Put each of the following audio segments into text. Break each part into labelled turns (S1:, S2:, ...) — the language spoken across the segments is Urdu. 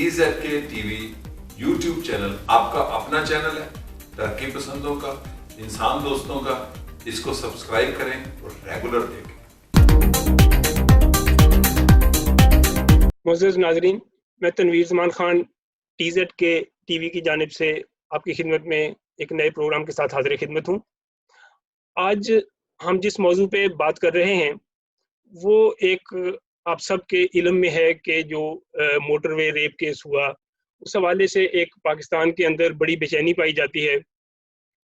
S1: TZK-TV YouTube چینل آپ کا اپنا چینل ہے، ترقی پسندوں کا، انسان دوستوں کا. اس کو سبسکرائب کریں اور ریگولر دیکھیں.
S2: معزز ناظرین، میں تنویر زمان خان TZK-TV کی جانب سے آپ کی خدمت میں ایک نئے پروگرام کے ساتھ حاضر خدمت ہوں. آج ہم جس موضوع پہ بات کر رہے ہیں وہ ایک آپ سب کے علم میں ہے کہ جو موٹر وے ریپ کیس ہوا، اس حوالے سے ایک پاکستان کے اندر بڑی بے چینی پائی جاتی ہے،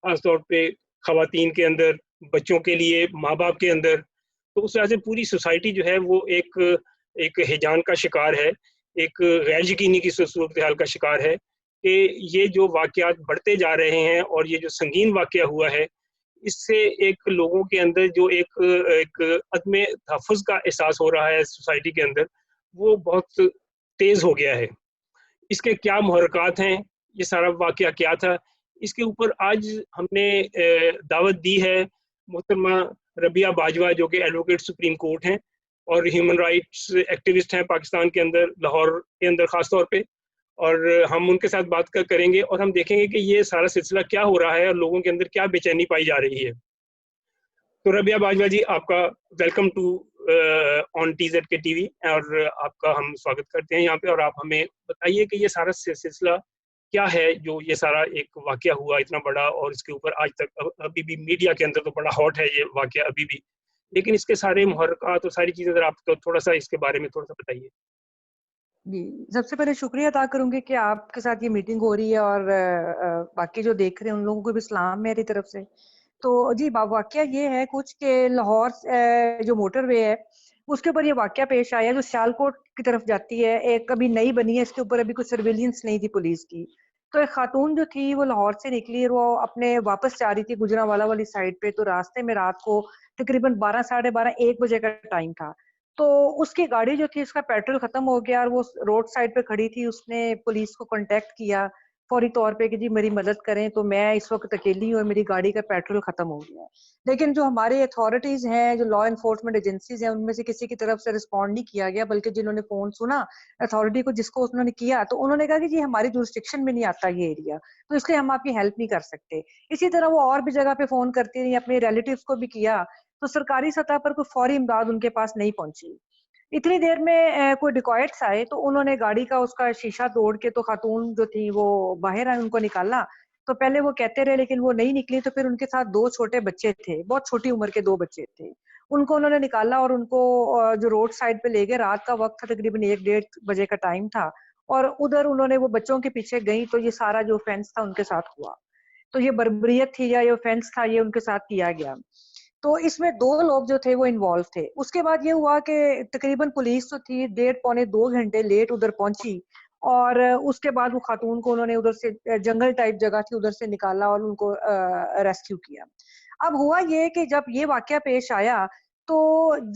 S2: خاص طور پہ خواتین کے اندر، بچوں کے لیے، ماں باپ کے اندر. تو اس وجہ سے پوری سوسائٹی جو ہے وہ ایک ہیجان کا شکار ہے، ایک غیر یقینی کی صورتحال کا شکار ہے کہ یہ جو واقعات بڑھتے جا رہے ہیں اور یہ جو سنگین واقعہ ہوا ہے، اس سے ایک لوگوں کے اندر جو ایک عدم تحفظ کا احساس ہو رہا ہے سوسائٹی کے اندر، وہ بہت تیز ہو گیا ہے. اس کے کیا محرکات ہیں، یہ سارا واقعہ کیا تھا، اس کے اوپر آج ہم نے دعوت دی ہے محترمہ ربیہ باجوہ، جو کہ ایڈوکیٹ سپریم کورٹ ہیں اور ہیومن رائٹس ایکٹیوسٹ ہیں پاکستان کے اندر، لاہور کے اندر خاص طور پہ. اور ہم ان کے ساتھ بات کریں گے اور ہم دیکھیں گے کہ یہ سارا سلسلہ کیا ہو رہا ہے اور لوگوں کے اندر کیا بے چینی پائی جا رہی ہے. تو ربیہ باجوہ جی، آپ کا ویلکم ٹو آن TZK-TV، اور آپ کا ہم سواگت کرتے ہیں یہاں پہ. اور آپ ہمیں بتائیے کہ یہ سارا سلسلہ کیا ہے جو یہ سارا ایک واقعہ ہوا اتنا بڑا، اور اس کے اوپر آج تک ابھی بھی میڈیا کے اندر تو بڑا ہاٹ ہے یہ واقعہ ابھی بھی، لیکن اس کے سارے محرکات اور ساری چیزیں اگر آپ کو تھوڑا سا اس کے بارے میں تھوڑا سا بتائیے.
S3: جی، سب سے پہلے شکریہ ادا کروں گی کہ آپ کے ساتھ یہ میٹنگ ہو رہی ہے، اور باقی جو دیکھ رہے ہیں ان لوگوں کو بھی سلام میری طرف سے. تو جی، واقعہ یہ ہے کچھ کہ لاہور جو موٹر وے ہے اس کے اوپر یہ واقعہ پیش آیا جو سیالکوٹ کی طرف جاتی ہے. ایک ابھی نئی بنی ہے، اس کے اوپر ابھی کوئی سرویلنس نہیں تھی پولیس کی. تو ایک خاتون جو تھی وہ لاہور سے نکلی، وہ اپنے واپس جا رہی تھی گجرانوالہ والی سائڈ پہ. تو راستے میں رات کو تقریباً 12 ساڑھے 12 1 بجے کا ٹائم تھا. تو اس کی گاڑی جو تھی اس کا پیٹرول ختم ہو گیا اور وہ روڈ سائڈ پہ کھڑی تھی. اس نے پولیس کو کانٹیکٹ کیا فوری طور پہ کہ جی میری مدد کریں، تو میں اس وقت اکیلی ہوں اور میری گاڑی کا پیٹرول ختم ہو گیا ہے. لیکن جو ہماری اتھارٹیز ہیں، جو لا انفورسمنٹ ایجنسیز ہیں، ان میں سے کسی کی طرف سے رسپونڈ نہیں کیا گیا، بلکہ جنہوں نے فون سنا اتھارٹی کو، جس کو انہوں نے کیا، تو انہوں نے کہا کہ جی ہماری جورسڈکشن میں نہیں آتا یہ ایریا، تو اس لیے ہم آپ کی ہیلپ نہیں کر سکتے. اسی طرح وہ اور بھی جگہ پہ فون کرتی رہی، اپنے ریلیٹیوز کو بھی کیا، تو سرکاری سطح پر کوئی فوری امداد ان کے پاس نہیں پہنچی. اتنی دیر میں کوئی ڈیکوائٹس آئے، تو انہوں نے گاڑی کا اس کا شیشہ توڑ کے تو خاتون جو تھی وہ باہر آئے، ان کو نکالا. تو پہلے وہ کہتے رہے لیکن وہ نہیں نکلی. تو پھر ان کے ساتھ 2 چھوٹے بچے تھے، بہت چھوٹی عمر کے 2 بچے تھے. ان کو انہوں نے نکالا اور ان کو جو روڈ سائڈ پہ لے گئے. رات کا وقت تھا، تقریباً 1-1:30 بجے کا ٹائم تھا، اور ادھر انہوں نے وہ بچوں کے پیچھے گئی. تو یہ سارا جو آفینس تھا ان کے ساتھ ہوا. تو یہ بربریت تھی یا یہ آفینس تھا، یہ ان کے ساتھ کیا گیا. تو اس میں 2 لوگ جو تھے وہ انوالو تھے. اس کے بعد یہ ہوا کہ تقریباً پولیس تو تھی 1.5-2 گھنٹے لیٹ ادھر پہنچی، اور اس کے بعد وہ خاتون کو انہوں نے ادھر سے جنگل ٹائپ جگہ تھی ادھر سے نکالا اور ان کو ریسکیو کیا. اب ہوا یہ کہ جب یہ واقعہ پیش آیا تو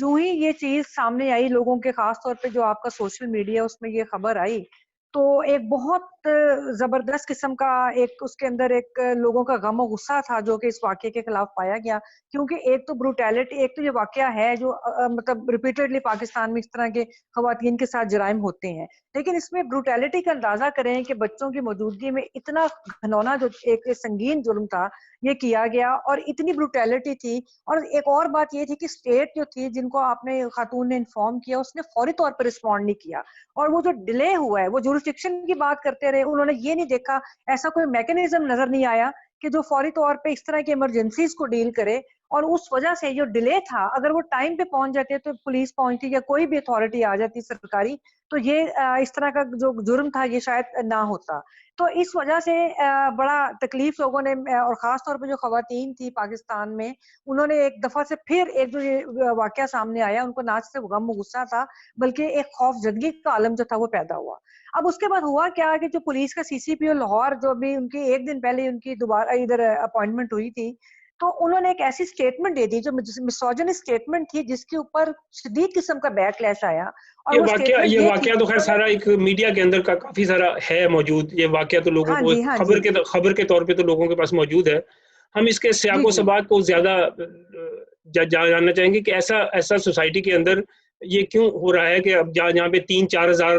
S3: جو ہی یہ چیز سامنے آئی لوگوں کے، خاص طور پہ جو آپ کا سوشل میڈیا اس میں یہ خبر آئی، تو ایک بہت زبردست قسم کا ایک اس کے اندر ایک لوگوں کا غم و غصہ تھا جو کہ اس واقعے کے خلاف پایا گیا. کیونکہ ایک تو بروٹیلٹی، ایک تو یہ واقعہ ہے جو مطلب ریپیٹڈلی پاکستان میں اس طرح کے خواتین کے ساتھ جرائم ہوتے ہیں، لیکن اس میں بروٹیلٹی کا اندازہ کریں کہ بچوں کی موجودگی میں اتنا گھنونا جو ایک سنگین جرم تھا یہ کیا گیا، اور اتنی بروٹیلٹی تھی. اور ایک اور بات یہ تھی کہ اسٹیٹ جو تھی، جن کو آپ نے خاتون نے انفارم کیا، اس نے فوری طور پر رسپونڈ نہیں کیا. اور وہ جو ڈیلے ہوا ہے، وہ جورسڈکشن کی بات کرتے رہے، انہوں نے یہ نہیں دیکھا، ایسا کوئی میکینزم نظر نہیں آیا کہ جو فوری طور پہ اس طرح کی ایمرجنسیز کو ڈیل کرے. اور اس وجہ سے جو ڈیلے تھا، اگر وہ ٹائم پہ پہنچ جاتے تو پولیس پہنچتی یا کوئی بھی اتھارٹی آ جاتی سرکاری، تو یہ اس طرح کا جو جرم تھا یہ شاید نہ ہوتا. تو اس وجہ سے بڑا تکلیف لوگوں نے، اور خاص طور پہ جو خواتین تھی پاکستان میں، انہوں نے ایک دفعہ سے پھر ایک جو یہ واقعہ سامنے آیا، ان کو نہ صرف غم و غصہ تھا بلکہ ایک خوف زدگی کا عالم جو تھا وہ پیدا ہوا. اب اس کے بعد ہوا کیا کہ جو پولیس کا CCPO لاہور، جو بھی ان کی 1 دن پہلے ان کی دوبارہ ادھر اپوائنٹمنٹ ہوئی تھی، تو انہوں نے ایک ایسی سٹیٹمنٹ دے دی جو مسوجنی سٹیٹمنٹ تھی، جس کے اوپر شدید قسم کا بیک لیش آیا. اور وہ سٹیٹمنٹ
S2: یہ واقعہ تو خیر سارا ایک میڈیا کے اندر کا کافی سارا ہے موجود. یہ واقعہ تو لوگوں کو خبر کے طور پہ تو لوگوں کے پاس موجود ہے. ہم اس کے سیاق و سباق کو زیادہ جاننا چاہیں گے کہ ایسا سوسائٹی کے اندر یہ کیوں ہو رہا ہے کہ اب جہاں پہ 3-4 ہزار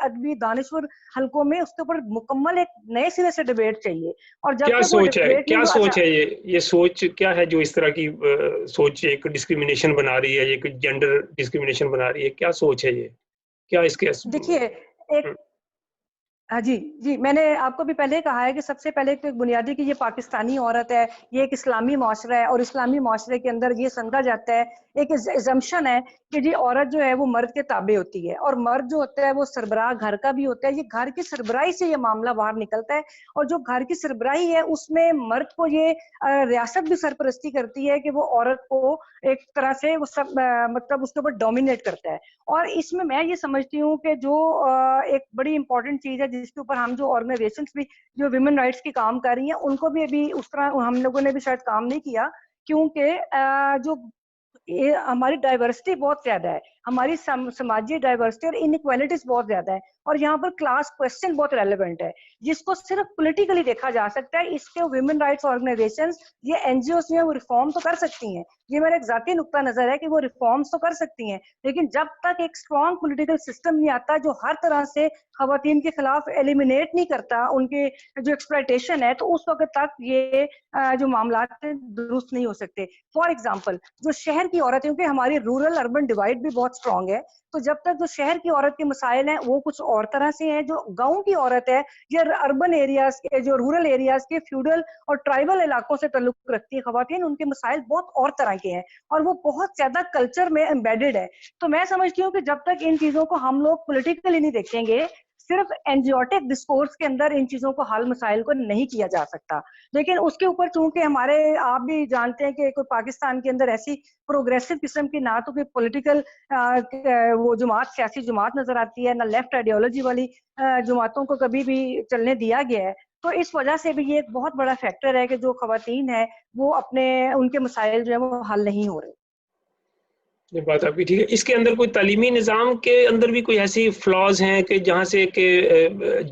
S3: ادبی دانشور حلقوں میں اس کے اوپر مکمل ایک نئے سرے سے ڈبیٹ چاہیے. اور جب
S2: کیا
S3: تک وہ
S2: سوچ ہے,
S3: ڈبیٹ
S2: کیا
S3: نہیں
S2: سوچ ہے یہ سوچ کیا ہے جو اس طرح کی سوچ ایک ڈسکریمنیشن بنا رہی ہے, ایک جینڈر ڈسکریمنیشن بنا رہی ہے, کیا سوچ ہے یہ, کیا اس کے
S3: دیکھیے ایک ہاں جی میں نے آپ کو بھی پہلے کہا ہے کہ سب سے پہلے تو ایک بنیادی کہ یہ پاکستانی عورت ہے, یہ ایک اسلامی معاشرہ ہے, اور اسلامی معاشرے کے اندر یہ سمجھا جاتا ہے, ایک ایگزمپشن ہے کہ جی عورت جو ہے وہ مرد کے تابع ہوتی ہے, اور مرد جو ہوتا ہے وہ سربراہ گھر کا بھی ہوتا ہے. یہ گھر کی سربراہی سے یہ معاملہ باہر نکلتا ہے, اور جو گھر کی سربراہی ہے اس میں مرد کو یہ ریاست بھی سرپرستی کرتی ہے کہ وہ عورت کو ایک طرح سے وہ سب مطلب اس کے اوپر ڈومینیٹ کرتا ہے. اور اس میں یہ سمجھتی ہوں کہ جو ایک بڑی امپورٹنٹ چیز ہے جس کے اوپر ہم جو آرگنائزیشنز بھی جو ویمن رائٹس کی کام کر رہی ہیں ان کو بھی ابھی اس طرح ہم لوگوں نے بھی شاید کام نہیں کیا, کیونکہ جو ہماری ڈائیورسٹی بہت زیادہ ہے, ہماری سماجی ڈائیورسٹی اور انیکویلٹیز بہت زیادہ ہے, اور یہاں پر کلاس کوسچن بہت ریلیونٹ ہے جس کو صرف پولیٹیکلی دیکھا جا سکتا ہے. اس کے ویمن رائٹس آرگنائزیشنز یہ این جی اوز جو ہیں وہ ریفارم تو کر سکتی ہیں, یہ میرا ایک ذاتی نقطہ نظر ہے کہ وہ ریفارمز تو کر سکتی ہیں, لیکن جب تک ایک اسٹرانگ پولیٹیکل سسٹم نہیں آتا جو ہر طرح سے خواتین کے خلاف ایلیمینیٹ نہیں کرتا ان کے جو ایکسپلائٹیشن ہے, تو اس وقت تک یہ جو معاملات ہیں درست نہیں ہو سکتے. فار ایگزامپل جو شہر کی عورت ہے, کیونکہ ہماری رورل اربن ڈیوائڈ بھی بہت اسٹرانگ ہے, تو جب تک جو شہر کی عورت کے مسائل ہیں وہ کچھ اور طرح سے ہیں, جو گاؤں کی عورت ہے یا اربن ایریاز کے جو رورل ایریاز کے فیوڈل اور ٹرائبل علاقوں سے تعلق رکھتی ہے خواتین, ان کے مسائل بہت اور طرح کے ہیں اور وہ بہت زیادہ کلچر میں امبیڈڈ ہے. تو میں سمجھتی ہوں کہ جب تک ان چیزوں کو ہم لوگ پولیٹیکلی نہیں دیکھیں گے, صرف اینجیوٹک ڈسکورس کے اندر ان چیزوں کو حل مسائل کو نہیں کیا جا سکتا. لیکن اس کے اوپر چونکہ ہمارے آپ بھی جانتے ہیں کہ کوئی پاکستان کے اندر ایسی پروگریسو قسم کی نہ تو کوئی پولیٹیکل وہ جماعت سیاسی جماعت نظر آتی ہے, نہ لیفٹ آئیڈیالوجی والی جماعتوں کو کبھی بھی چلنے دیا گیا ہے, تو اس وجہ سے بھی یہ ایک بہت بڑا فیکٹر ہے کہ جو خواتین ہیں وہ اپنے ان کے مسائل جو ہے وہ حل نہیں ہو رہے.
S2: یہ بات آپ کی ٹھیک ہے. اس کے اندر کوئی تعلیمی نظام کے اندر بھی کوئی ایسی فلاز ہیں کہ جہاں سے کہ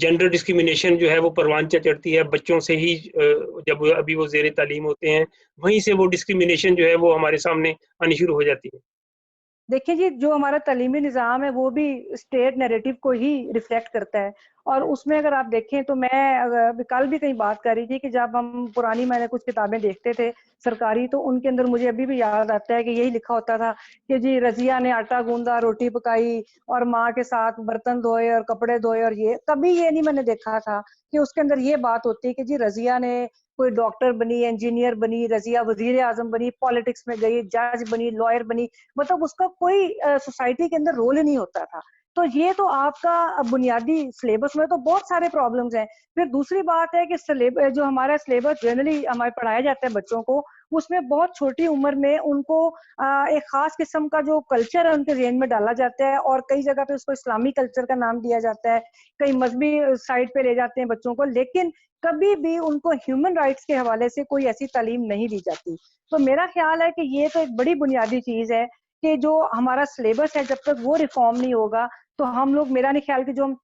S2: جینڈر ڈسکریمنیشن جو ہے وہ پروان چڑھتی ہے بچوں سے ہی, جب ابھی وہ زیر تعلیم ہوتے ہیں وہیں سے وہ ڈسکریمنیشن جو ہے وہ ہمارے سامنے آنی شروع ہو جاتی ہے.
S3: دیکھیں جی جو ہمارا تعلیمی نظام ہے وہ بھی اسٹیٹ نیریٹو کو ہی ریفلیکٹ کرتا ہے, اور اس میں اگر آپ دیکھیں تو میں کل بھی کہیں بات کر رہی تھی کہ جب ہم پرانی میں نے کچھ کتابیں دیکھتے تھے سرکاری, تو ان کے اندر مجھے ابھی بھی یاد آتا ہے کہ یہی لکھا ہوتا تھا کہ جی رضیہ نے آٹا گوندا, روٹی پکائی اور ماں کے ساتھ برتن دھوئے اور کپڑے دھوئے, اور یہ کبھی یہ نہیں میں نے دیکھا تھا کہ اس کے اندر یہ بات ہوتی کہ جی رضیہ نے کوئی ڈاکٹر بنی, انجینئر بنی, رضیہ وزیر اعظم بنی, پالیٹکس میں گئی, جج بنی, لائر بنی, مطلب اس کا کوئی سوسائٹی کے اندر رول ہی نہیں ہوتا تھا. تو یہ تو آپ کا بنیادی سلیبس میں تو بہت سارے پرابلمز ہیں. پھر دوسری بات ہے کہ جو ہمارا سلیبس جنرلی ہمارے پڑھایا جاتا ہے بچوں کو, اس میں بہت چھوٹی عمر میں ان کو ایک خاص قسم کا جو کلچر ہے ان کے ذہن میں ڈالا جاتا ہے, اور کئی جگہ پہ اس کو اسلامی کلچر کا نام دیا جاتا ہے, کئی مذہبی سائڈ پہ لے جاتے ہیں بچوں کو, لیکن کبھی بھی ان کو ہیومن رائٹس کے حوالے سے کوئی ایسی تعلیم نہیں دی جاتی. تو میرا خیال ہے کہ یہ تو ایک بڑی بنیادی چیز ہے کہ جو ہمارا سلیبس ہے جب تک وہ ریفارم نہیں ہوگا تو ہم لوگ, میرا نہیں خیال کہ جو ہم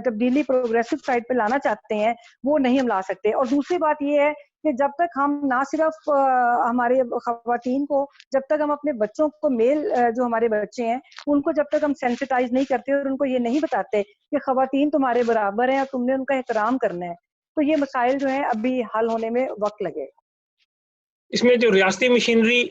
S3: تبدیلی پروگریسو سائڈ پہ لانا چاہتے ہیں وہ نہیں ہم لا سکتے. اور دوسری بات یہ ہے کہ جب تک ہم نہ صرف ہمارے خواتین کو, جب تک ہم اپنے بچوں کو میل جو ہمارے بچے ہیں ان کو جب تک ہم سینسٹائز نہیں کرتے اور ان کو یہ نہیں بتاتے کہ خواتین تمہارے برابر ہیں اور تم نے ان کا احترام کرنا ہے, تو یہ مسائل جو ہیں ابھی حل ہونے میں وقت لگے.
S2: اس میں جو ریاستی مشینری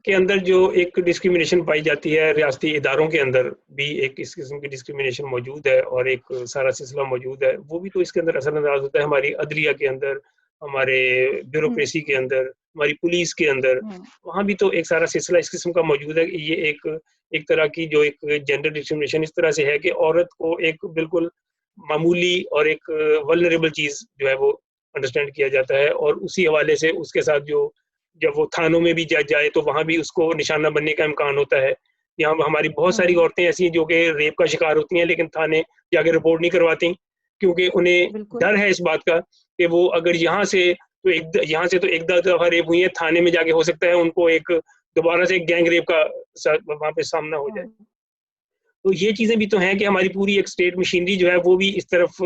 S2: کے اندر جو ایک ڈسکریمنیشن پائی جاتی ہے, ریاستی اداروں کے اندر بھی ایک اس قسم کی ڈسکریمنیشن موجود ہے اور ایک سارا سلسلہ موجود ہے, وہ بھی تو اس کے اندر اثر انداز ہوتا ہے. ہماری عدلیہ کے اندر, ہمارے بیوروکریسی کے اندر, ہماری پولیس کے اندر, وہاں بھی تو ایک سارا سلسلہ اس قسم کا موجود ہے کہ یہ ایک طرح کی جو ایک جینڈر ڈسکریمنیشن اس طرح سے ہے کہ عورت کو ایک بالکل معمولی اور ایک ولنریبل چیز جو ہے وہ انڈرسٹینڈ کیا جاتا ہے, اور اسی حوالے سے اس کے ساتھ جب وہ تھانوں میں بھی جائے تو وہاں بھی اس کو نشانہ بننے کا امکان ہوتا ہے. یہاں ہماری بہت ساری عورتیں ایسی ہیں جو کہ ریپ کا شکار ہوتی ہیں لیکن تھانے جا کے رپورٹ نہیں کرواتی, کیونکہ انہیں ڈر ہے اس بات کا کہ وہ اگر یہاں سے تو ایک دفعہ ریپ ہوئی ہے, تھانے میں جا کے ہو سکتا ہے ان کو ایک دوبارہ سے ایک گینگ ریپ کا وہاں پہ سامنا ہو جائے. تو یہ چیزیں بھی تو ہیں کہ ہماری پوری ایک اسٹیٹ مشینری جو ہے وہ بھی اس طرف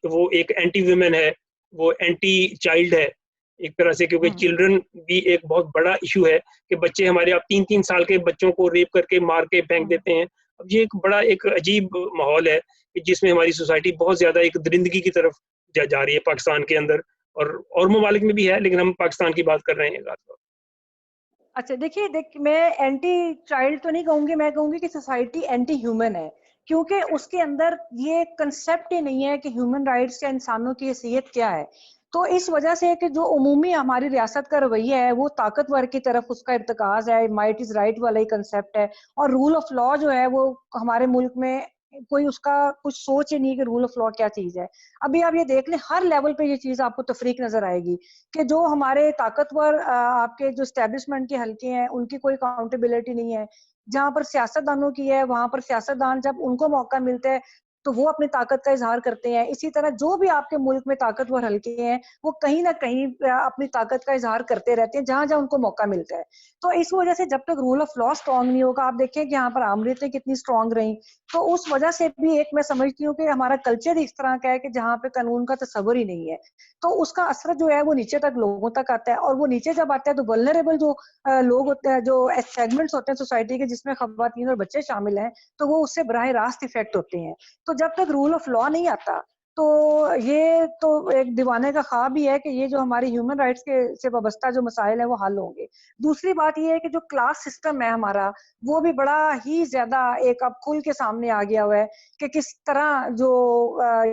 S2: وہ ایک اینٹی ویمن ہے, وہ اینٹی چائلڈ ہے ایک طرح سے, کیونکہ چلڈرن بھی ایک بہت بڑا ایشو ہے کہ بچے ہمارے آپ 3 سال کے بچوں کو ریپ کر کے مار کے پھینک دیتے ہیں, اب یہ ایک بڑا ایک عجیب ماحول ہے کہ جس میں ہماری سوسائٹی بہت زیادہ ایک درندگی کی طرف جا رہی ہے پاکستان کے اندر، اور ممالک میں بھی ہے، لیکن ہم پاکستان کی بات کر رہے ہیں خاص طور۔
S3: اچھا دیکھیے، میں اینٹی چائلڈ تو نہیں کہوں گی، میں کہوں گی کہ سوسائٹی اینٹی ہیومن ہے، کیونکہ اس کے اندر یہ کنسیپٹ ہی نہیں ہے کہ ہیومن رائٹس یا انسانوں کی حیثیت کیا ہے۔ تو اس وجہ سے کہ جو عمومی ہماری ریاست کا رویہ ہے وہ طاقتور کی طرف اس کا ارتکاز ہے، مائٹ از رائٹ والا ہی کنسیپٹ ہے، اور رول آف لا جو ہے وہ ہمارے ملک میں کوئی اس کا کچھ سوچ ہی نہیں کہ رول آف لا کیا چیز ہے۔ ابھی آپ یہ دیکھ لیں، ہر لیول پہ یہ چیز آپ کو تفریق نظر آئے گی کہ جو ہمارے طاقتور آپ کے جو اسٹیبلشمنٹ کے حلقے ہیں ان کی کوئی اکاؤنٹیبلٹی نہیں ہے، جہاں پر سیاست دانوں کی ہے وہاں پر سیاست دان جب ان کو موقع ملتا ہے تو وہ اپنی طاقت کا اظہار کرتے ہیں۔ اسی طرح جو بھی آپ کے ملک میں طاقتور حلقے ہیں وہ کہیں نہ کہیں اپنی طاقت کا اظہار کرتے رہتے ہیں جہاں جہاں ان کو موقع ملتا ہے۔ تو اس وجہ سے جب تک رول آف لا اسٹرانگ نہیں ہوگا، آپ دیکھیں کہ یہاں پر آمریتیں کتنی اسٹرانگ رہیں، تو اس وجہ سے بھی ایک میں سمجھتی ہوں کہ ہمارا کلچر اس طرح کا ہے کہ جہاں پہ قانون کا تصور ہی نہیں ہے، تو اس کا اثر جو ہے وہ نیچے تک لوگوں تک آتا ہے، اور وہ نیچے جب آتا ہے تو ولنریبل جو لوگ ہوتے ہیں، جو سیگمنٹس ہوتے ہیں سوسائٹی کے جس میں خواتین اور بچے شامل ہیں، تو وہ اس سے براہ راست افیکٹ ہوتے ہیں۔ تو جب تک رول آف لا نہیں آتا تو یہ تو ایک دیوانے کا خواب ہی ہے کہ یہ جو ہماری ہیومن رائٹس کے سے وابستہ جو مسائل ہیں وہ حل ہوں گے۔ دوسری بات یہ ہے کہ جو کلاس سسٹم ہے ہمارا وہ بھی بڑا ہی زیادہ ایک اب کھل کے سامنے آ گیا ہوا ہے کہ کس طرح جو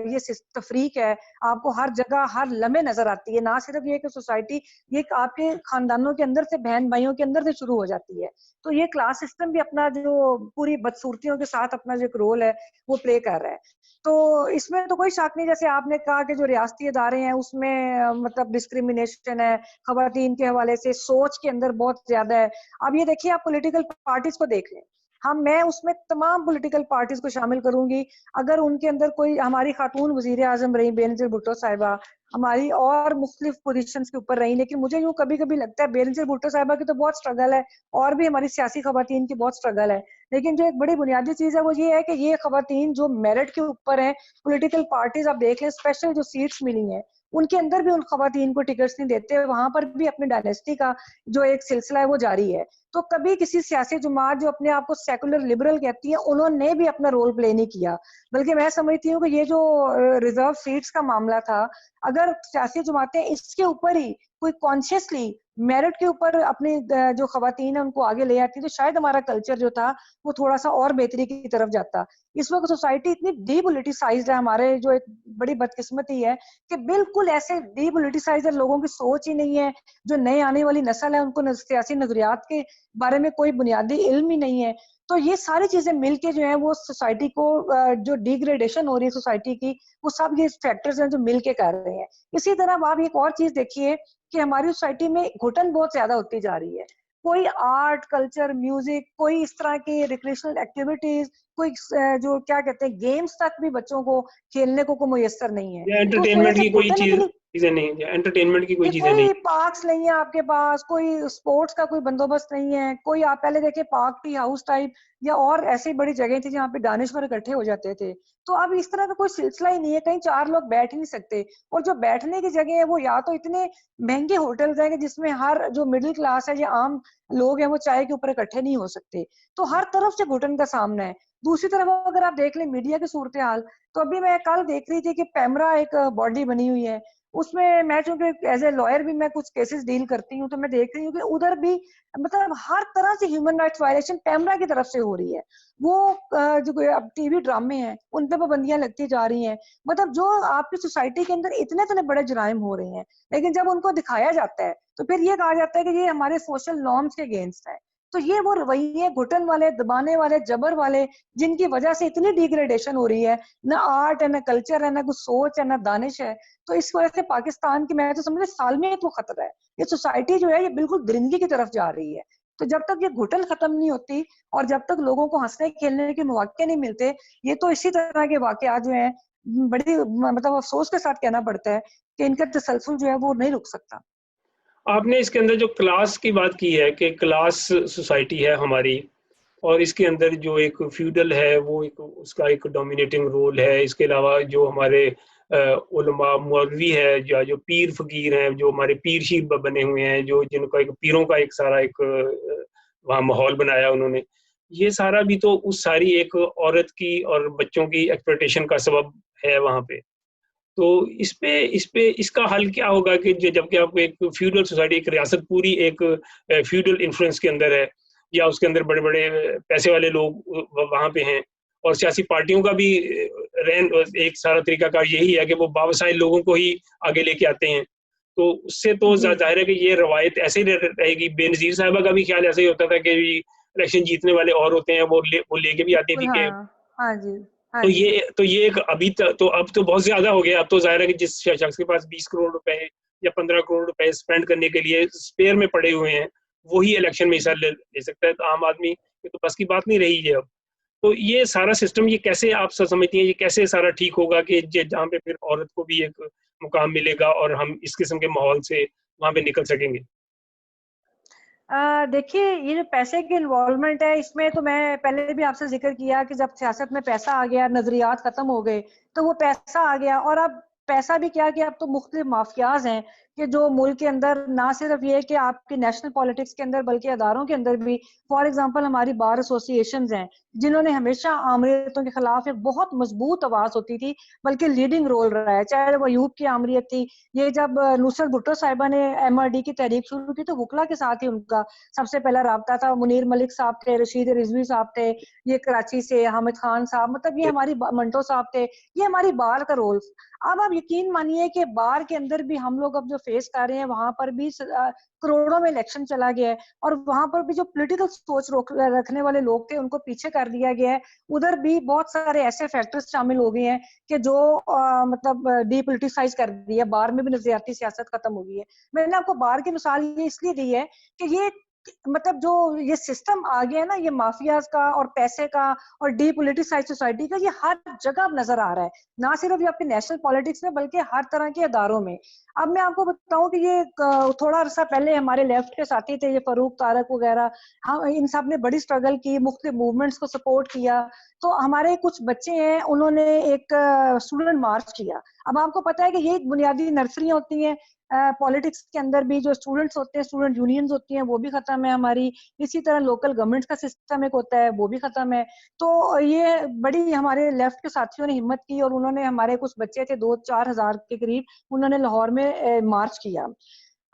S3: یہ تفریق ہے آپ کو ہر جگہ ہر لمحے نظر آتی ہے۔ نہ صرف یہ کہ سوسائٹی، یہ آپ کے خاندانوں کے اندر سے، بہن بھائیوں کے اندر سے شروع ہو جاتی ہے۔ تو یہ کلاس سسٹم بھی اپنا جو پوری بدصورتیوں کے ساتھ اپنا جو ایک رول ہے وہ پلے کر رہا ہے۔ تو اس میں تو کوئی شک نہیں، جیسے آپ نے کہا کہ جو ریاستی ادارے ہیں اس میں مطلب ڈسکریمنیشن ہے خواتین کے حوالے سے، سوچ کے اندر بہت زیادہ ہے۔ اب یہ دیکھیے آپ پولیٹیکل پارٹیز کو دیکھ لیں، میں اس میں تمام پولیٹیکل پارٹیز کو شامل کروں گی، اگر ان کے اندر کوئی ہماری خاتون وزیر اعظم رہی بینظیر بھٹو صاحبہ، ہماری اور مختلف پوزیشنز کے اوپر رہی، لیکن مجھے یوں کبھی کبھی لگتا ہے بینظیر بھٹو صاحبہ کی تو بہت سٹرگل ہے، اور بھی ہماری سیاسی خواتین کی بہت سٹرگل ہے، لیکن جو ایک بڑی بنیادی چیز ہے وہ یہ ہے کہ یہ خواتین جو میرٹ کے اوپر ہیں، پولیٹیکل پارٹیز آپ دیکھ لیں اسپیشل جو سیٹس ملی ہیں ان کے اندر بھی ان خواتین کو ٹکٹس نہیں دیتے، وہاں پر بھی اپنی ڈائنیسٹی کا جو ایک سلسلہ ہے وہ جاری ہے۔ تو کبھی کسی سیاسی جماعت جو اپنے آپ کو سیکولر لبرل کہتی ہے انہوں نے بھی اپنا رول پلے نہیں کیا، بلکہ میں سمجھتی ہوں کہ یہ جو ریزرو سیٹس کا معاملہ تھا، اگر سیاسی جماعتیں اس کے اوپر ہی کوئی کانشیسلی میرٹ کے اوپر اپنی جو خواتین ہیں ان کو آگے لے آتی تو شاید ہمارا کلچر جو تھا وہ تھوڑا سا اور بہتری کی طرف جاتا۔ اس وقت سوسائٹی اتنی ڈی پولیٹیسائزڈ ہے، ہمارے جو ایک بڑی بدقسمتی ہے کہ بالکل ایسے ڈی پولیٹیسائزڈ لوگوں کی سوچ ہی نہیں ہے، جو نئے آنے والی نسل ہے ان کو سیاسی نظریات کے بارے میں کوئی بنیادی علم ہی نہیں ہے۔ تو یہ ساری چیزیں مل کے جو ہیں وہ سوسائٹی کو جو ڈیگریڈیشن ہو رہی ہے سوسائٹی کی، وہ سب یہ فیکٹرز ہیں جو مل کے کر رہے ہیں۔ اسی طرح آپ ایک اور چیز دیکھیے کہ ہماری سوسائٹی میں گھٹن بہت زیادہ ہوتی جا رہی ہے، کوئی آرٹ کلچر میوزک، کوئی اس طرح کی ریکریشنل ایکٹیویٹیز، کوئی جو کیا کہتے ہیں گیمز تک بھی بچوں کو کھیلنے کو میسر نہیں ہے۔
S2: یا
S3: تو اس وجہ
S2: انٹرٹینمنٹ
S3: سے
S2: کی کوئی
S3: گھٹن اتنی،
S2: چیزیں نہیں، یا انٹرٹینمنٹ کی کوئی چیزیں نہیں،
S3: کوئی پارکس نہیں ہے آپ کے پاس، کوئی سپورٹس کا کوئی بندوبست نہیں ہے، کوئی آپ پہلے دیکھیں پارک ٹی ہاؤس ٹائپ یا اور ایسی بڑی جگہ تھی جہاں پہ دانشور اکٹھے ہو جاتے تھے، تو اب اس طرح کا کوئی سلسلہ ہی نہیں ہے، کہیں چار لوگ بیٹھ ہی نہیں سکتے، اور جو بیٹھنے کی جگہ ہے وہ یا تو اتنے مہنگے ہوٹلز ہیں کہ جس میں ہر جو مڈل کلاس ہے یا عام لوگ ہیں وہ چائے کے اوپر اکٹھے نہیں ہو سکتے، تو ہر طرف سے گھٹن کا سامنا ہے۔ دوسری طرف اگر آپ دیکھ لیں میڈیا کی صورتحال، تو ابھی میں کل دیکھ رہی تھی کہ پیمرا ایک باڈی بنی ہوئی ہے، اس میں چونکہ ایز اے لائر بھی میں کچھ کیسز ڈیل کرتی ہوں، تو میں دیکھ رہی ہوں کہ ادھر بھی مطلب ہر طرح سے ہیومن رائٹس وائلیشن پیمرا کی طرف سے ہو رہی ہے۔ وہ جو اب ٹی وی ڈرامے ہیں ان پہ پابندیاں لگتی جا رہی ہیں، مطلب جو آپ کی سوسائٹی کے اندر اتنے بڑے جرائم ہو رہے ہیں، لیکن جب ان کو دکھایا جاتا ہے تو پھر یہ کہا جاتا ہے کہ یہ ہمارے سوشل نارمز کے اگینسٹ ہے۔ تو یہ وہ رویے گھٹن والے، دبانے والے، جبر والے، جن کی وجہ سے اتنی ڈیگریڈیشن ہو رہی ہے، نہ آرٹ ہے، نہ کلچر ہے، نہ کچھ سوچ ہے، نہ دانش ہے، تو اس وجہ سے پاکستان کی میں تو سمجھے سالمیت وہ خطرہ ہے۔ یہ سوسائٹی جو ہے یہ بالکل درندگی کی طرف جا رہی ہے۔ تو جب تک یہ گھٹن ختم نہیں ہوتی اور جب تک لوگوں کو ہنسنے کھیلنے کے مواقع نہیں ملتے، یہ تو اسی طرح کے واقعات جو ہیں بڑی مطلب افسوس کے ساتھ کہنا پڑتا ہے کہ ان کا تسلسل جو ہے وہ نہیں رک سکتا۔
S2: آپ نے اس کے اندر جو کلاس کی بات کی ہے کہ کلاس سوسائٹی ہے ہماری، اور اس کے اندر جو ایک فیوڈل ہے وہ ایک اس کا ایک ڈومینیٹنگ رول ہے، اس کے علاوہ جو ہمارے علماء مولوی ہے یا جو پیر فقیر ہیں، جو ہمارے پیر شیر بنے ہوئے ہیں، جو جن کا ایک پیروں کا ایک سارا ایک وہاں ماحول بنایا انہوں نے، یہ سارا بھی تو اس ساری ایک عورت کی اور بچوں کی ایکسپلوٹیشن کا سبب ہے وہاں پہ. تو اس کا حل کیا ہوگا کہ جبکہ آپ کو ایک فیوڈل سوسائٹی، ایک ریاست پوری ایک فیوڈل انفلوئنس کے اندر ہے، یا اس کے اندر بڑے بڑے پیسے والے لوگ وہاں پہ ہیں، اور سیاسی پارٹیوں کا بھی ایک سارا طریقہ کار یہی ہے کہ وہ باوسائل لوگوں کو ہی آگے لے کے آتے ہیں. تو اس سے تو ظاہر ہے کہ یہ روایت ایسے ہی رہے گی. بے نظیر صاحبہ کا بھی خیال ایسا ہی ہوتا تھا کہ الیکشن جیتنے والے اور ہوتے ہیں، وہ لے کے بھی آتی تھی کہ
S3: ہاں جی.
S2: تو یہ ایک ابھی تو اب تو بہت زیادہ ہو گیا. اب تو ظاہر ہے کہ جس شخص کے پاس 20 کروڑ روپے یا 15 کروڑ روپے اسپینڈ کرنے کے لیے اسپیئر میں پڑے ہوئے ہیں، وہی الیکشن میں حصہ لے سکتا ہے. تو عام آدمی تو بس کی بات نہیں رہی ہے اب. تو یہ سارا سسٹم، یہ کیسے آپ سمجھتی ہیں، یہ کیسے سارا ٹھیک ہوگا کہ جہاں پہ پھر عورت کو بھی ایک مقام ملے گا اور ہم اس قسم کے ماحول سے وہاں پہ نکل سکیں گے؟
S3: دیکھیے، یہ جو پیسے کی انوالومنٹ ہے، اس میں تو میں پہلے بھی آپ سے ذکر کیا کہ جب سیاست میں پیسہ آ گیا، نظریات ختم ہو گئے، تو وہ پیسہ آ گیا. اور اب پیسہ بھی کیا کہ اب تو مختلف مافیاز ہیں کہ جو ملک کے اندر نہ صرف یہ کہ آپ کی نیشنل پالیٹکس کے اندر بلکہ اداروں کے اندر بھی، فار ایگزامپل ہماری بار ایسوسیشنز ہیں جنہوں نے ہمیشہ آمریتوں کے خلاف ایک بہت مضبوط آواز ہوتی تھی، بلکہ لیڈنگ رول رہا ہے. چاہے وہ ایوب کی آمریت تھی، یہ جب نصرت بھٹو صاحبہ نے MRD کی تحریک شروع کی تو وکلا کے ساتھ ہی ان کا سب سے پہلا رابطہ تھا. منیر ملک صاحب تھے، رشید رضوی صاحب تھے، یہ کراچی سے حامد خان صاحب، مطلب یہ ہماری منٹو صاحب تھے، یہ ہماری بار کا رول. اب آپ یقین مانیے کہ بار کے اندر بھی ہم لوگ اب جو فیس کر رہے ہیں، وہاں پر بھی کروڑوں میں الیکشن چلا گیا ہے، اور وہاں پر بھی جو پولیٹیکل سوچ رکھنے والے لوگ تھے ان کو پیچھے کر دیا گیا ہے. ادھر بھی بہت سارے ایسے فیکٹرز شامل ہو گئے ہیں کہ جو مطلب ڈی پولیٹیسائز کر دی ہے. بار میں بھی نظریاتی سیاست ختم ہو گئی ہے. میں نے آپ کو بار کی مثال یہ اس لیے دی ہے کہ یہ مطلب جو یہ سسٹم آ گیا ہے نا، یہ مافیاز کا اور پیسے کا اور ڈی پولیٹیسائز سوسائٹی کا، یہ ہر جگہ نظر آ رہا ہے، نہ صرف یہ آپ کے نیشنل پالیٹکس میں بلکہ ہر طرح کے اداروں میں. اب میں آپ کو بتاؤں کہ یہ تھوڑا عرصہ پہلے ہمارے لیفٹ کے ساتھی تھے، یہ فاروق طارق وغیرہ، ان سب نے بڑی سٹرگل کی، مختلف موومنٹس کو سپورٹ کیا. تو ہمارے کچھ بچے ہیں، انہوں نے ایک اسٹوڈنٹ مارچ کیا. اب آپ کو پتا ہے کہ یہ بنیادی نرسریاں ہوتی ہیں پالیٹکس کے اندر بھی، جو اسٹوڈنٹس ہوتے ہیں، اسٹوڈنٹ یونینز ہوتی ہیں، وہ بھی ختم ہے ہماری. اسی طرح لوکل گورنمنٹ کا سسٹم ایک ہوتا ہے، وہ بھی ختم ہے. تو یہ بڑی ہمارے لیفٹ کے ساتھیوں نے ہمت کی، اور انہوں نے، ہمارے کچھ بچے تھے 2-4 ہزار کے قریب، انہوں نے لاہور میں مارچ کیا.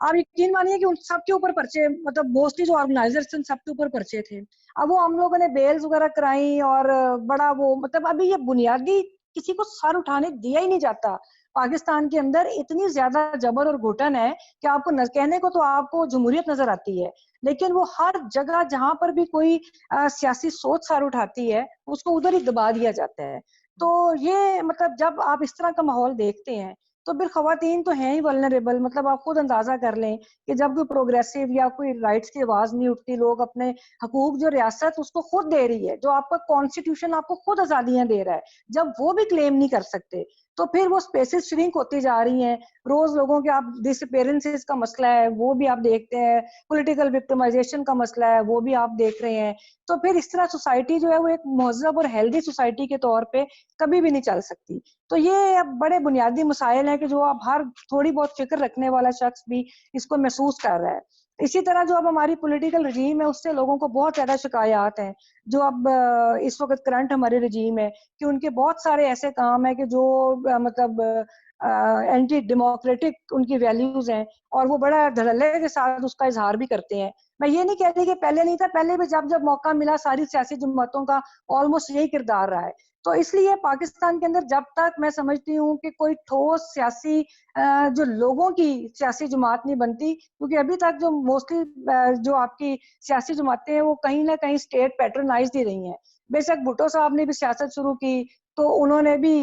S3: آپ یقین مانیے کہ ان سب کے اوپر پرچے، مطلب موسٹلی جو آرگنائزرز تھے سب کے اوپر پرچے تھے. اب وہ ہم لوگوں نے بیلز وغیرہ کرائی، اور بڑا وہ مطلب ابھی یہ بنیادی کسی کو سر اٹھانے دیا ہی نہیں جاتا. پاکستان کے اندر اتنی زیادہ جبر اور گھٹن ہے کہ آپ کو کہنے کو تو آپ کو جمہوریت نظر آتی ہے، لیکن وہ ہر جگہ جہاں پر بھی کوئی سیاسی سوچ سر اٹھاتی ہے اس کو ادھر ہی دبا دیا جاتا ہے. تو یہ مطلب جب آپ اس طرح کا ماحول دیکھتے ہیں تو پھر خواتین تو ہیں ہی ولنریبل. مطلب آپ خود اندازہ کر لیں کہ جب کوئی پروگریسو یا کوئی رائٹس کی آواز نہیں اٹھتی، لوگ اپنے حقوق جو ریاست اس کو خود دے رہی ہے، جو آپ کا کانسٹیٹیوشن آپ کو خود آزادیاں دے رہا ہے، جب وہ بھی کلیم نہیں کر سکتے تو پھر وہ سپیسز شرنک ہوتی جا رہی ہیں. روز لوگوں کے آپ ڈس اپیرنسز کا مسئلہ ہے وہ بھی آپ دیکھتے ہیں، پولیٹیکل وکٹمائزیشن کا مسئلہ ہے وہ بھی آپ دیکھ رہے ہیں. تو پھر اس طرح سوسائٹی جو ہے وہ ایک مہذب اور ہیلدی سوسائٹی کے طور پہ کبھی بھی نہیں چل سکتی. تو یہ اب بڑے بنیادی مسائل ہیں کہ جو اب ہر تھوڑی بہت فکر رکھنے والا شخص بھی اس کو محسوس کر رہا ہے. اسی طرح جو اب ہماری پولیٹیکل رجیم ہے اس سے لوگوں کو بہت زیادہ شکایات ہیں. جو اب اس وقت کرنٹ ہمارے رجیم ہے کہ ان کے بہت سارے ایسے کام ہیں کہ جو مطلب اینٹی ڈیموکریٹک ان کی ویلیوز ہیں، اور وہ بڑا دھڑلے کے ساتھ اس کا اظہار بھی کرتے ہیں. میں یہ نہیں کہتی کہ پہلے نہیں تھا، پہلے بھی جب موقع ملا ساری سیاسی جماعتوں کا آلموسٹ یہی کردار رہا ہے. تو اس لیے پاکستان کے اندر جب تک میں سمجھتی ہوں کہ کوئی ٹھوس سیاسی جو لوگوں کی سیاسی جماعت نہیں بنتی، کیونکہ ابھی تک جو موسٹلی جو آپ کی سیاسی جماعتیں ہیں وہ کہیں نہ کہیں اسٹیٹ پیٹرنائزڈ ہی رہی ہیں. بے شک بھٹو صاحب نے بھی سیاست شروع کی تو انہوں نے بھی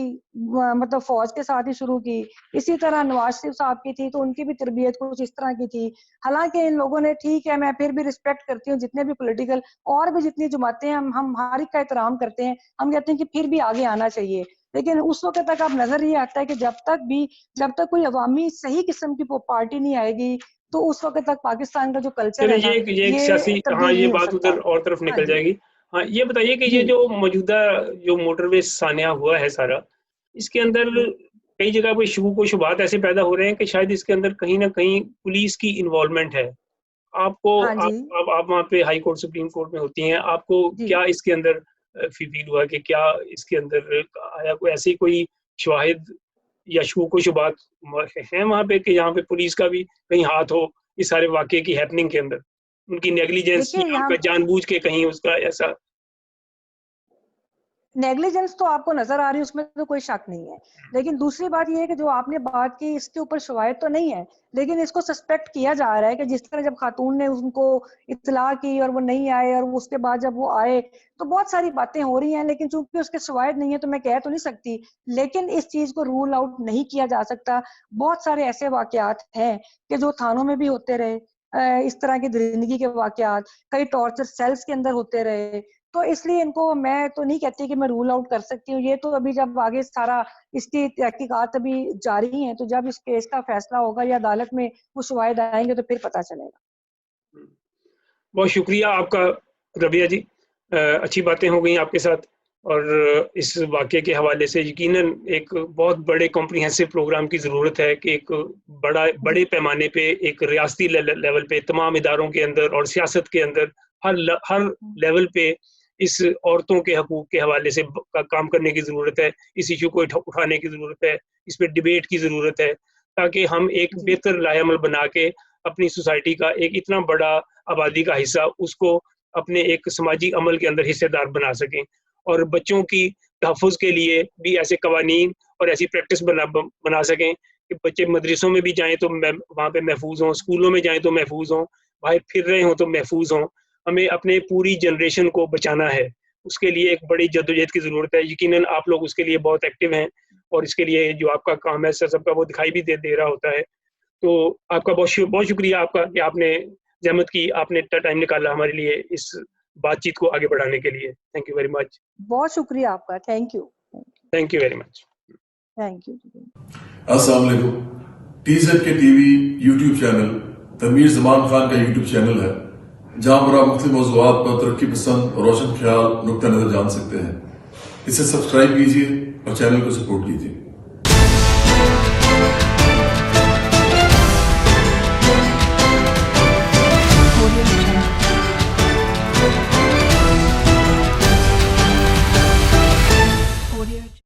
S3: مطلب فوج کے ساتھ ہی شروع کی. اسی طرح نواز شریف صاحب کی تھی تو ان کی بھی تربیت کچھ اس طرح کی تھی. حالانکہ ان لوگوں نے، ٹھیک ہے میں پھر بھی رسپیکٹ کرتی ہوں جتنے بھی پولیٹیکل اور بھی جتنی جماعتیں ہیں، ہم ہر ایک کا احترام کرتے ہیں، ہم کہتے ہیں کہ پھر بھی آگے آنا چاہیے. لیکن اس وقت تک اب نظر یہ آتا ہے کہ جب تک کوئی عوامی صحیح قسم کی پارٹی نہیں آئے گی تو اس وقت تک پاکستان کا جو کلچر ہے نا
S2: یہ ایک سیاسی، ہاں
S3: تبدیل
S2: یہ
S3: نہیں ہو
S2: بات
S3: سکتا.
S2: ادھر اور طرف
S3: ہاں
S2: نکل
S3: جی
S2: جائے گی. ہاں یہ بتائیے کہ
S3: جی
S2: یہ جو موجودہ جو موٹر وے سانحہ ہوا ہے سارا، اس کے اندر کئی جگہ پہ شبہات ایسے پیدا ہو رہے ہیں کہ شاید اس کے اندر کہیں نہ کہیں پولیس کی انوالومنٹ ہے. آپ کو
S3: ہاں جی
S2: آپ وہاں پہ ہائی کورٹ سپریم کورٹ میں ہوتی ہیں, آپ کو
S3: جی
S2: کیا اس کے اندر فیل ہوا کہ کیا اس کے اندر آیا کوئی ایسی کوئی شواہد یا شکوک و شبہات ہیں وہاں پہ کہ یہاں پہ پولیس کا بھی کہیں ہاتھ ہو اس سارے واقعے کی ہیپننگ کے اندر, ان کی نیگلیجنس
S3: دیکھیے
S2: یا
S3: یہاں
S2: جان بوجھ کے کہیں اس کا ایسا؟
S3: نیگلیجنس تو آپ کو نظر آ رہی ہے, اس میں تو کوئی شک نہیں ہے, لیکن دوسری بات یہ ہے کہ جو آپ نے بات کی اس کے اوپر شواہد تو نہیں ہے, لیکن اس کو سسپیکٹ کیا جا رہا ہے کہ جس طرح جب خاتون نے ان کو اطلاع کی اور وہ نہیں آئے اور اس کے بعد جب وہ آئے تو بہت ساری باتیں ہو رہی ہیں, لیکن چونکہ اس کے شواہد نہیں ہے تو میں کہہ تو نہیں سکتی, لیکن اس چیز کو رول آؤٹ نہیں کیا جا سکتا. بہت سارے ایسے واقعات ہیں کہ جو تھانوں میں بھی ہوتے رہے, اس طرح کی درندگی کے واقعات کئی ٹارچر سیلز کے اندر ہوتے رہے, تو اس لیے ان کو میں تو نہیں کہتی کہ میں رول آؤٹ کر سکتی ہوں. یہ تو ابھی جب آگے سارا اس کی تحقیقات ابھی جاری ہیں, تو جب اس کیس کا فیصلہ ہوگا یا عدالت میں وہ شواہد آئیں گے تو پھر پتہ چلے گا.
S2: بہت شکریہ آپ کا ربیہ جی, اچھی باتیں ہو گئیں آپ کے ساتھ, اور اس واقعے کے حوالے سے یقیناً ایک بہت بڑے کمپریہنسو پروگرام کی ضرورت ہے کہ ایک بڑے پیمانے پہ ایک ریاستی لیول پہ تمام اداروں کے اندر اور سیاست کے اندر ہر لیول پہ اس عورتوں کے حقوق کے حوالے سے کام کرنے کی ضرورت ہے, اس ایشو کو اٹھانے کی ضرورت ہے, اس پہ ڈیبیٹ کی ضرورت ہے, تاکہ ہم ایک بہتر لائحہ عمل بنا کے اپنی سوسائٹی کا ایک اتنا بڑا آبادی کا حصہ اس کو اپنے ایک سماجی عمل کے اندر حصے دار بنا سکیں, اور بچوں کی تحفظ کے لیے بھی ایسے قوانین اور ایسی پریکٹس بنا سکیں کہ بچے مدرسوں میں بھی جائیں تو وہاں پہ محفوظ ہوں, اسکولوں میں جائیں تو محفوظ ہوں, باہر پھر رہے ہوں تو محفوظ ہوں. ہمیں اپنے پوری جنریشن کو بچانا ہے, اس کے لیے ایک بڑی جدوجہد کی ضرورت ہے. یقیناً آپ لوگ اس کے لیے بہت ایکٹیو ہیں, اور اس کے لیے جو آپ کا کام ہے سب کا وہ دکھائی بھی دے رہا ہوتا ہے. تو آپ کا بہت شکریہ آپ کا کہ آپ نے زحمت کی, آپ نے ٹائم نکالا ہمارے لیے اس بات چیت کو آگے بڑھانے کے لیے. Thank you very much.
S3: بہت شکریہ آپ کا. Thank you
S2: very much.
S3: Thank you.
S4: السلام علیکم. ٹی زیڈ کے T V YouTube channel Tanveer Zaman Khan کا یوٹیوب چینل ہے, جہاں پر آپ مختلف موضوعات پر ترقی پسند اور روشن خیال نقطہ نظر جان سکتے ہیں. اسے سبسکرائب کیجیے اور چینل کو سپورٹ کیجیے.